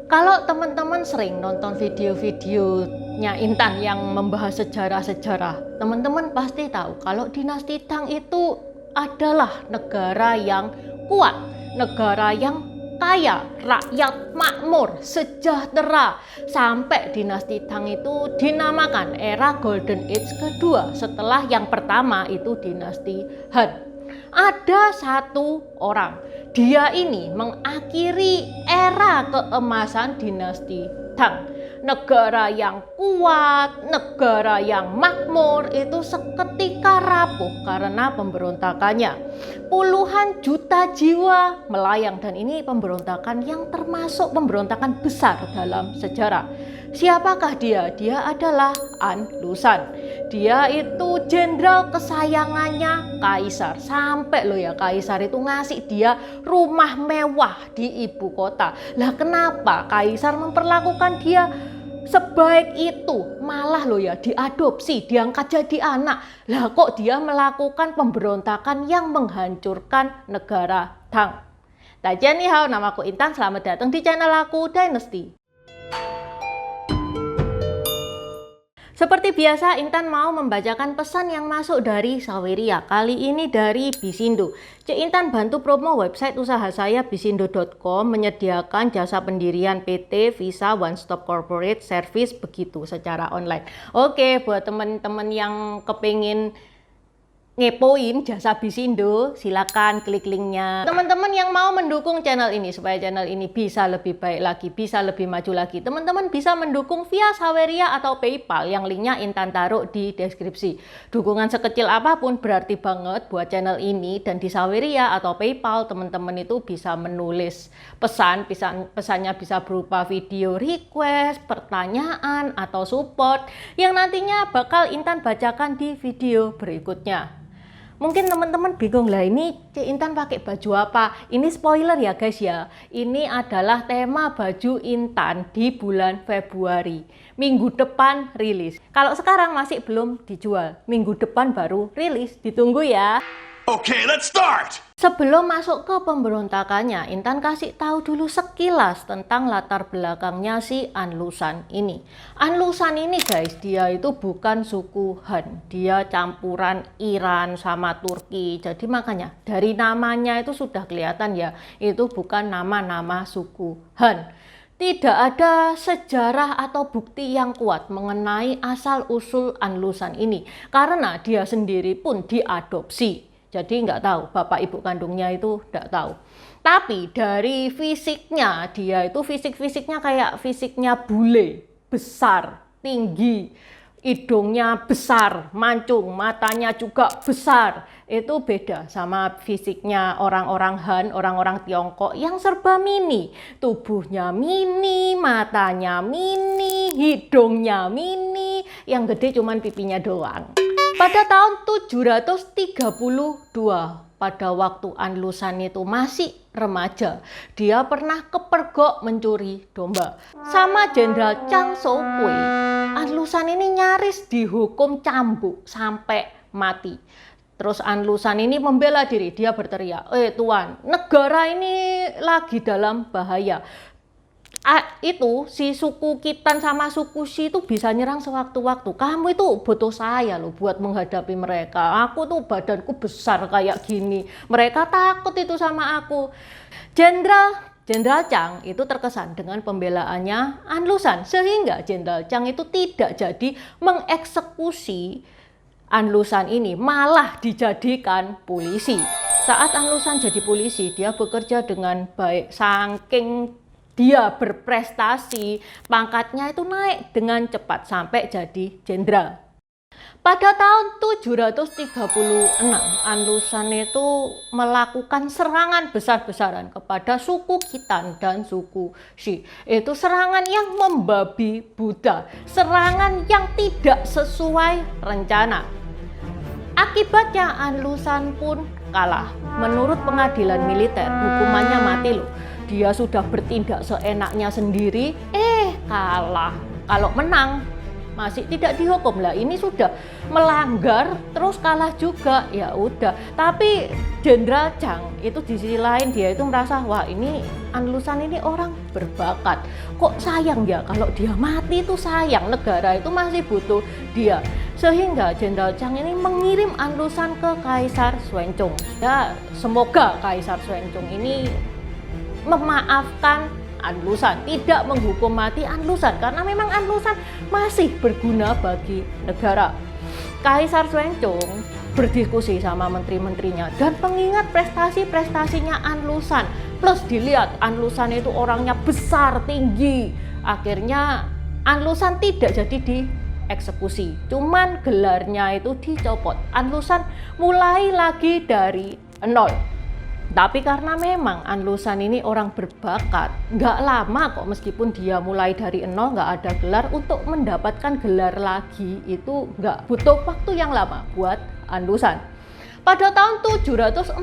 Kalau teman-teman sering nonton video-videonya Intan yang membahas sejarah-sejarah, teman-teman pasti tahu kalau dinasti Tang itu adalah negara yang kuat, negara yang kaya, rakyat makmur, sejahtera. Sampai dinasti Tang itu dinamakan era Golden Age kedua setelah yang pertama itu dinasti Han. Ada satu orang, dia ini mengakhiri era keemasan dinasti Tang. Negara yang kuat, negara yang makmur itu seketika rapuh karena pemberontakannya. Puluhan juta jiwa melayang dan ini pemberontakan yang termasuk pemberontakan besar dalam sejarah. Siapakah dia? Dia adalah An Lushan. Dia itu jenderal kesayangannya Kaisar. Sampai loh ya, Kaisar itu ngasih dia rumah mewah di ibu kota. Lah kenapa Kaisar memperlakukan dia sebaik itu? Malah loh ya, diadopsi, diangkat jadi anak. Lah kok dia melakukan pemberontakan yang menghancurkan negara Tang? Dajian ni hao, namaku Intan, selamat datang di channel aku Dynasty. Seperti biasa, Intan mau membacakan pesan yang masuk dari Saweria. Kali ini dari Bisindo. Cik Intan bantu promo website usaha saya bisindo.com menyediakan jasa pendirian PT Visa One Stop Corporate Service begitu secara online. Oke, buat teman-teman yang kepingin ngepoin jasa Bisindo, silakan klik linknya. Teman-teman yang mau mendukung channel ini supaya channel ini bisa lebih baik lagi, bisa lebih maju lagi, teman-teman bisa mendukung via Saweria atau PayPal yang linknya Intan taruh di deskripsi. Dukungan sekecil apapun berarti banget buat channel ini, dan di Saweria atau PayPal teman-teman itu bisa menulis pesannya bisa berupa video request, pertanyaan, atau support yang nantinya bakal Intan bacakan di video berikutnya. Mungkin teman-teman bingung lah, ini Cik Intan pakai baju apa? Ini spoiler ya guys ya. Ini adalah tema baju Intan di bulan Februari. Minggu depan rilis. Kalau sekarang masih belum dijual. Minggu depan baru rilis. Ditunggu ya. Okay, let's start! Sebelum masuk ke pemberontakannya, Intan kasih tahu dulu sekilas tentang latar belakangnya si An Lushan ini. An Lushan ini guys, dia itu bukan suku Han. Dia campuran Iran sama Turki. Jadi makanya dari namanya itu sudah kelihatan ya, itu bukan nama-nama suku Han. Tidak ada sejarah atau bukti yang kuat mengenai asal-usul An Lushan ini. Karena dia sendiri pun diadopsi. Jadi nggak tahu, bapak ibu kandungnya itu nggak tahu. Tapi dari fisiknya, dia itu fisiknya kayak fisiknya bule, besar, tinggi, hidungnya besar, mancung, matanya juga besar. Itu beda sama fisiknya orang-orang Han, orang-orang Tiongkok yang serba mini. Tubuhnya mini, matanya mini, hidungnya mini, yang gede cuman pipinya doang. Pada tahun 732, pada waktu An Lushan itu masih remaja, dia pernah kepergok mencuri domba. Sama Jenderal Chang Shouhui, An Lushan ini nyaris dihukum cambuk sampai mati. Terus An Lushan ini membela diri, dia berteriak, Tuan, negara ini lagi dalam bahaya. Itu si suku Khitan sama suku Shi itu bisa nyerang sewaktu-waktu. Kamu itu butuh saya loh buat menghadapi mereka. Aku tuh badanku besar kayak gini. Mereka takut itu sama aku. Jenderal Chang itu terkesan dengan pembelaannya An Lushan, sehingga Jenderal Chang itu tidak jadi mengeksekusi An Lushan ini, malah dijadikan polisi. Saat An Lushan jadi polisi, dia bekerja dengan baik, saking dia berprestasi, pangkatnya itu naik dengan cepat sampai jadi jenderal. Pada tahun 736, An Lushan itu melakukan serangan besar-besaran kepada suku Khitan dan suku Shi. Itu serangan yang membabi buta, serangan yang tidak sesuai rencana. Akibatnya An Lushan pun kalah. Menurut pengadilan militer, hukumannya mati loh. Dia sudah bertindak seenaknya sendiri, kalah. Kalau menang, masih tidak dihukum lah. Ini sudah melanggar terus kalah juga, ya udah. Tapi Jenderal Chang itu di sisi lain dia itu merasa wah ini Anlusan ini orang berbakat, kok sayang ya kalau dia mati, itu sayang, negara itu masih butuh dia. Sehingga Jenderal Chang ini mengirim Anlusan ke Kaisar Xuanzong. Ya semoga Kaisar Xuanzong ini memaafkan Anlusan, tidak menghukum mati Anlusan, karena memang Anlusan masih berguna bagi negara. Kaisar Xuanzong berdiskusi sama menteri-menterinya dan mengingat prestasi-prestasinya Anlusan, plus dilihat Anlusan itu orangnya besar, tinggi. Akhirnya Anlusan tidak jadi dieksekusi, cuman gelarnya itu dicopot. Anlusan mulai lagi dari nol. Tapi karena memang Anlusan ini orang berbakat, nggak lama kok, meskipun dia mulai dari nol nggak ada gelar, untuk mendapatkan gelar lagi itu nggak butuh waktu yang lama buat Anlusan. Pada tahun 741,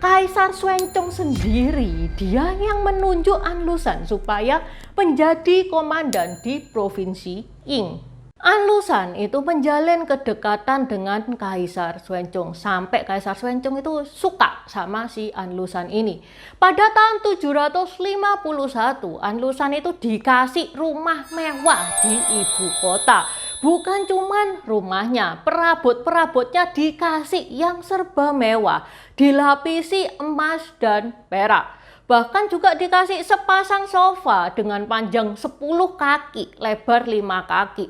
Kaisar Xuanzong sendiri dia yang menunjuk Anlusan supaya menjadi komandan di provinsi Ying. Anlusan itu menjalin kedekatan dengan Kaisar Xuanzong sampai Kaisar Xuanzong itu suka sama si Anlusan ini. Pada tahun 751, Anlusan itu dikasih rumah mewah di ibu kota. Bukan cuman rumahnya, perabot-perabotnya dikasih yang serba mewah, dilapisi emas dan perak. Bahkan juga dikasih sepasang sofa dengan panjang 10 kaki, lebar 5 kaki.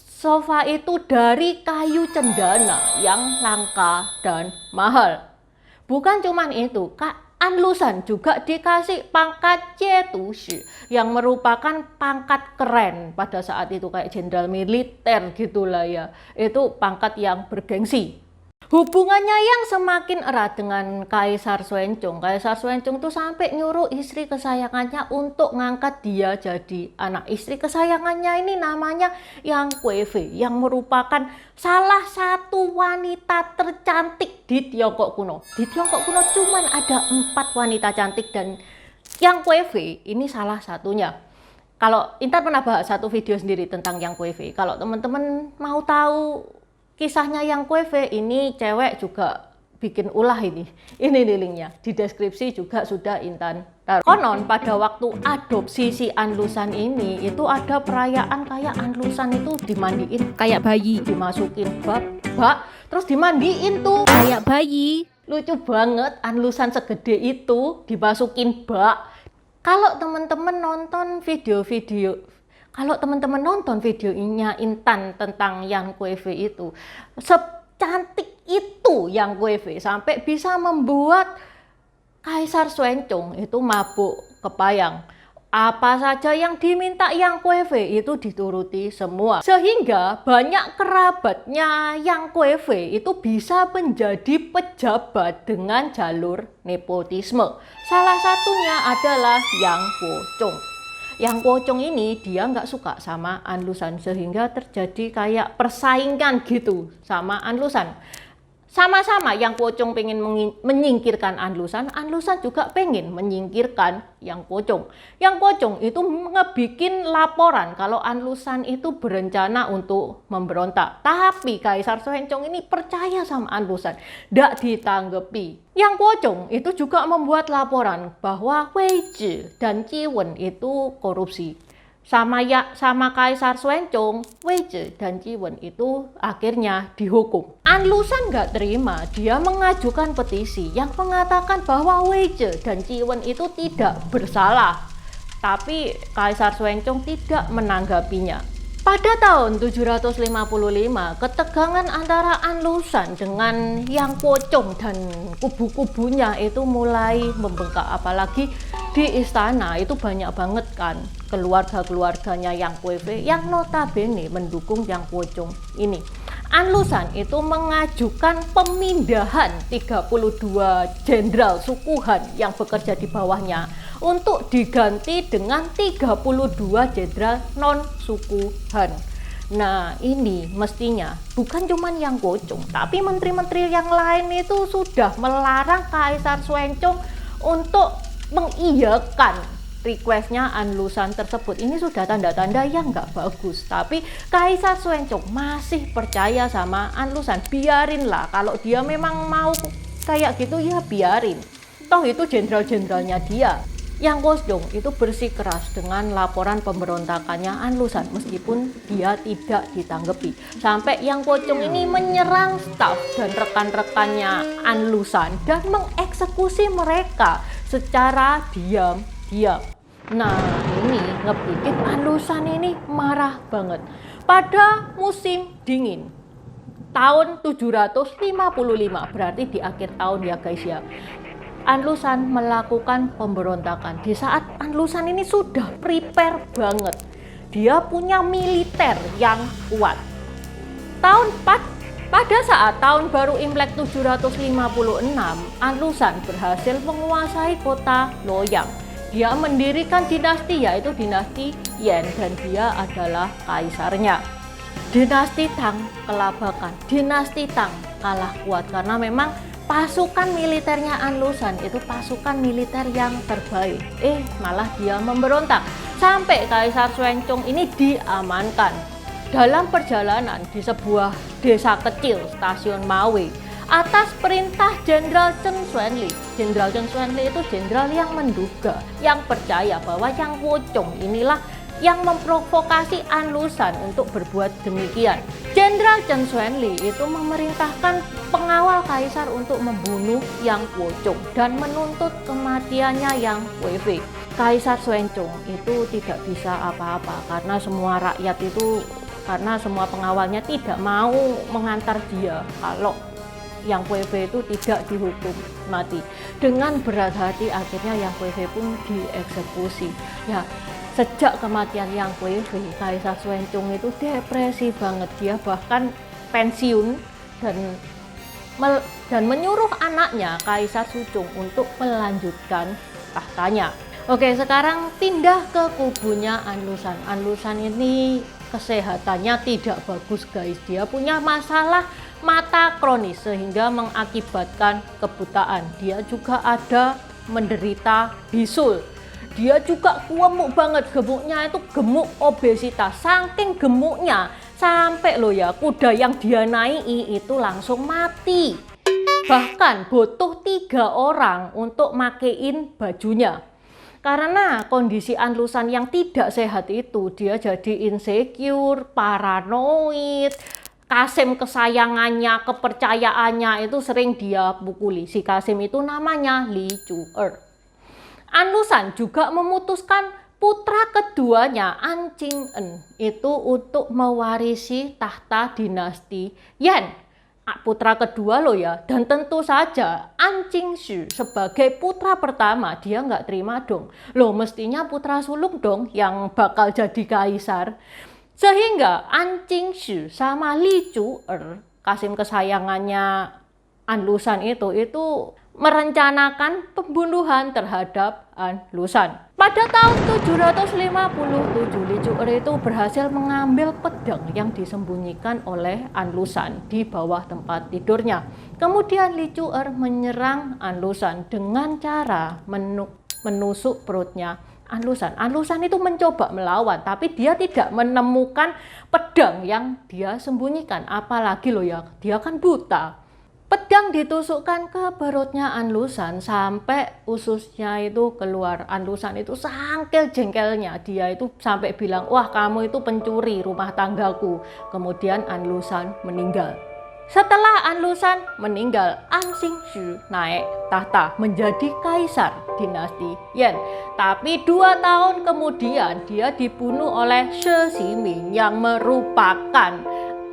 Sofa itu dari kayu cendana yang langka dan mahal. Bukan cuman itu, Anlusan juga dikasih pangkat Jietushi yang merupakan pangkat keren pada saat itu, kayak jenderal militer gitulah ya. Itu pangkat yang bergengsi. Hubungannya yang semakin erat dengan Kaisar Xuanzong. Kaisar Xuanzong tuh sampai nyuruh istri kesayangannya untuk ngangkat dia jadi anak. Istri kesayangannya ini namanya Yang Kuei-fei, yang merupakan salah satu wanita tercantik di Tiongkok kuno. Di Tiongkok kuno cuman ada 4 wanita cantik dan Yang Kuei-fei ini salah satunya. Kalau Intan pernah bahas satu video sendiri tentang Yang Kuei-fei. Kalau teman-teman mau tahu kisahnya Yang Kuei-fei, ini cewek juga bikin ulah ini linknya di deskripsi juga sudah Intan taruh. Konon pada waktu adopsi si Anlusan ini itu ada perayaan kayak Anlusan itu dimandiin kayak bayi, dimasukin bak terus dimandiin tuh kayak bayi. Lucu banget, Anlusan segede itu dimasukin bak. Kalau teman-teman nonton videonya Intan tentang Yang Kuei-fei itu, secantik itu Yang Kuei-fei sampai bisa membuat Kaisar Xuanzong itu mabuk kepayang. Apa saja yang diminta Yang Kuei-fei itu dituruti semua. Sehingga banyak kerabatnya Yang Kuei-fei itu bisa menjadi pejabat dengan jalur nepotisme. Salah satunya adalah Yang Guozhong. Yang Guozhong ini dia nggak suka sama Anlusan, sehingga terjadi kayak persaingan gitu sama Anlusan. Sama-sama Yang Guozhong pengen menyingkirkan Anlusan, Anlusan juga pengen menyingkirkan Yang Guozhong. Yang Guozhong itu ngebikin laporan kalau Anlusan itu berencana untuk memberontak. Tapi Kaisar Xuanzong ini percaya sama Anlusan, nggak ditanggepi. Yang Guozhong itu juga membuat laporan bahwa Wei Zhi dan Qi Wen itu korupsi. Sama Kaisar Xuanzong, Wei Zhi dan Qi Wen itu akhirnya dihukum. Anlusan nggak terima, dia mengajukan petisi yang mengatakan bahwa Wei Zhi dan Qi Wen itu tidak bersalah. Tapi Kaisar Xuanzong tidak menanggapinya. Pada tahun 755, ketegangan antara Anlusan dengan Yang Guozhong dan kubu-kubunya itu mulai membengkak. Apalagi di istana itu banyak banget kan keluarga-keluarganya Yang Kuei-fei yang notabene mendukung Yang Guozhong ini. Anlusan itu mengajukan pemindahan 32 jenderal suku Han yang bekerja di bawahnya untuk diganti dengan 32 jenderal non suku Han. Nah, ini mestinya bukan cuma Yang Guozhong, tapi menteri-menteri yang lain itu sudah melarang Kaisar Xuanzong untuk mengiyakan requestnya An Lushan tersebut. Ini sudah tanda-tanda yang nggak bagus. Tapi Kaisar Xuanzong masih percaya sama An Lushan. Biarinlah, kalau dia memang mau kayak gitu ya biarin. Toh itu jenderal-jenderalnya dia. Yang Kosdong itu bersikeras dengan laporan pemberontakannya An Lushan meskipun dia tidak ditanggapi. Sampai Yang Pocong ini menyerang staf dan rekan-rekannya An Lushan dan mengeksekusi mereka secara diam-diam. Nah, ini ngebikin An Lushan ini marah banget. Pada musim dingin tahun 755, berarti di akhir tahun ya guys ya, An Lushan melakukan pemberontakan. Di saat An Lushan ini sudah prepare banget, dia punya militer yang kuat. Pada saat tahun baru Imlek 756, An Lushan berhasil menguasai kota Luoyang. Dia mendirikan dinasti, yaitu dinasti Yan, dan dia adalah kaisarnya. Dinasti Tang kelabakan, dinasti Tang kalah kuat karena memang pasukan militernya An Lushan itu pasukan militer yang terbaik. Malah dia memberontak sampai Kaisar Xuanzong ini diamankan. Dalam perjalanan di sebuah desa kecil stasiun Maui atas perintah Jenderal Chen Xuanli. Jenderal Chen Xuanli itu jenderal yang menduga, yang percaya bahwa Yang Pocong inilah yang memprovokasi An Lushan untuk berbuat demikian. Jenderal Chen Xuanli itu memerintahkan pengawal kaisar untuk membunuh Yang Pocong dan menuntut kematiannya Yang Weifei. Kaisar Xuanzong itu tidak bisa apa-apa karena semua pengawalnya tidak mau mengantar dia kalau Yang Weifei itu tidak dihukum mati. Dengan berat hati akhirnya Yang Weifei pun dieksekusi. Ya, sejak kematian Yang Weifei, Kaisar Xuanzong itu depresi banget. Dia bahkan pensiun dan menyuruh anaknya Kaisar Suzong untuk melanjutkan tahtanya. Oke, sekarang pindah ke kubunya An Lushan. An Lushan ini kesehatannya tidak bagus guys. Dia punya masalah mata kronis sehingga mengakibatkan kebutaan. Dia juga ada menderita bisul. Dia juga gemuk banget, gemuknya itu gemuk obesitas. Saking gemuknya sampai loh ya, kuda yang dia naiki itu langsung mati. Bahkan butuh 3 orang untuk makein bajunya. Karena kondisi An Lushan yang tidak sehat itu, dia jadi insecure, paranoid. Kasim kesayangannya, kepercayaannya itu sering dia pukuli. Si Kasim itu namanya Li Chu-er. An Lushan juga memutuskan putra keduanya An Qing-en itu untuk mewarisi tahta dinasti Yan. Putra kedua loh ya, dan tentu saja An Qingxu sebagai putra pertama dia nggak terima dong. Loh, mestinya putra sulung dong yang bakal jadi kaisar. Sehingga An Qingxu sama Li Chu-er, Kasim kesayangannya An Lushan itu merencanakan pembunuhan terhadap An Lushan. Pada tahun 757, Li Chu-er itu berhasil mengambil pedang yang disembunyikan oleh An Lushan di bawah tempat tidurnya. Kemudian Li Chu-er menyerang An Lushan dengan cara menusuk perutnya An Lushan. An Lushan itu mencoba melawan, tapi dia tidak menemukan pedang yang dia sembunyikan. Apalagi loh ya, dia kan buta. Pedang ditusukkan ke perutnya An Lushan sampai ususnya itu keluar. An Lushan itu sangkel jengkelnya, dia itu sampai bilang, wah kamu itu pencuri rumah tanggaku. Kemudian An Lushan meninggal. Setelah An Lushan meninggal, An Qingxu naik tahta menjadi kaisar dinasti Yan. Tapi 2 tahun kemudian dia dibunuh oleh She Ximing yang merupakan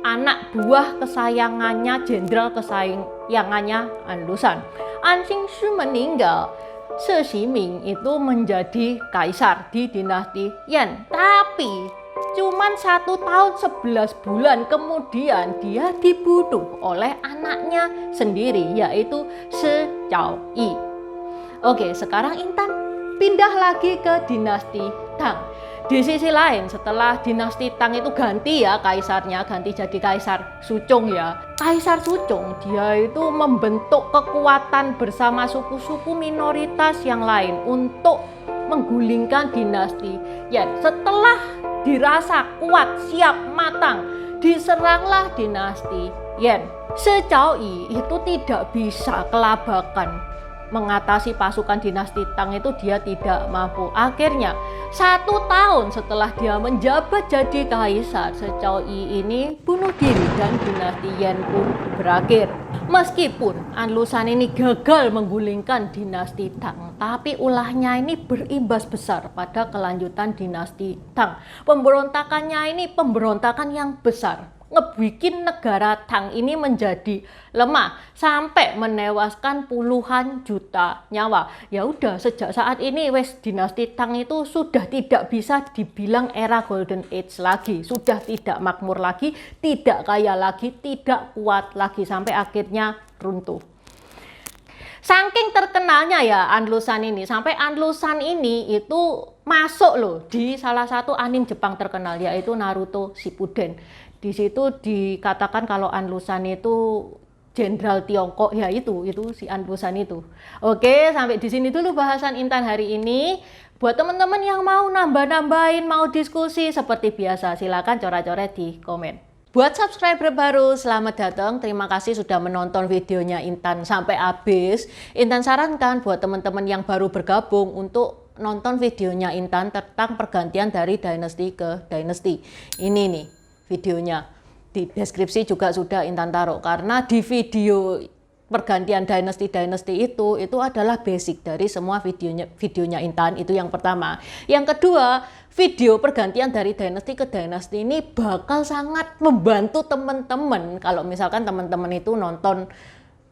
anak buah kesayangannya, jenderal kesayangannya An Lushan. An Qingxu meninggal, She Ximing itu menjadi kaisar di dinasti Yan. Tapi cuman 1 tahun 11 bulan kemudian dia dibunuh oleh anaknya sendiri, yaitu She Chaoyi. Oke, sekarang Intan pindah lagi ke dinasti Tang. Di sisi lain, setelah dinasti Tang itu ganti ya kaisarnya, ganti jadi Kaisar Suzong ya. Kaisar Suzong dia itu membentuk kekuatan bersama suku-suku minoritas yang lain untuk menggulingkan dinasti Yan. Setelah dirasa kuat, siap, matang, diseranglah dinasti Yan. Cao Yi itu tidak bisa kelabakan mengatasi pasukan dinasti Tang, itu dia tidak mampu. Akhirnya 1 tahun setelah dia menjabat jadi kaisar, Cao Yi ini bunuh diri dan dinasti Yan pun berakhir. Meskipun An Lushan ini gagal menggulingkan dinasti Tang, tapi ulahnya ini berimbas besar pada kelanjutan dinasti Tang. Pemberontakannya ini pemberontakan yang besar, ngebikin negara Tang ini menjadi lemah sampai menewaskan puluhan juta nyawa. Ya udah, sejak saat ini wes dinasti Tang itu sudah tidak bisa dibilang era Golden Age lagi, sudah tidak makmur lagi, tidak kaya lagi, tidak kuat lagi, sampai akhirnya runtuh. Saking terkenalnya ya An Lushan ini, sampai An Lushan ini itu masuk loh di salah satu anime Jepang terkenal, yaitu Naruto Shippuden. Di situ dikatakan kalau An Lushan itu jenderal Tiongkok, ya itu si An Lushan itu. Oke, sampai di sini dulu bahasan Intan hari ini. Buat teman-teman yang mau nambah-nambahin, mau diskusi seperti biasa, silakan coret-coret di komen. Buat subscriber baru, selamat datang. Terima kasih sudah menonton videonya Intan sampai habis. Intan sarankan buat teman-teman yang baru bergabung untuk nonton videonya Intan tentang pergantian dari dynasty ke dynasty. Ini nih videonya, di deskripsi juga sudah Intan taruh, karena di video pergantian dynasty itu adalah basic dari semua videonya Intan. Itu yang pertama. Yang kedua, video pergantian dari dynasty ke dynasty ini bakal sangat membantu teman-teman kalau misalkan teman-teman itu nonton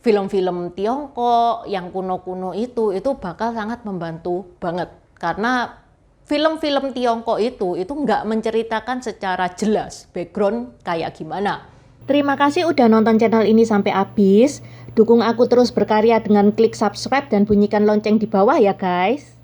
film-film Tiongkok yang kuno-kuno itu bakal sangat membantu banget, karena film-film Tiongkok itu nggak menceritakan secara jelas background kayak gimana. Terima kasih udah nonton channel ini sampai habis. Dukung aku terus berkarya dengan klik subscribe dan bunyikan lonceng di bawah ya guys.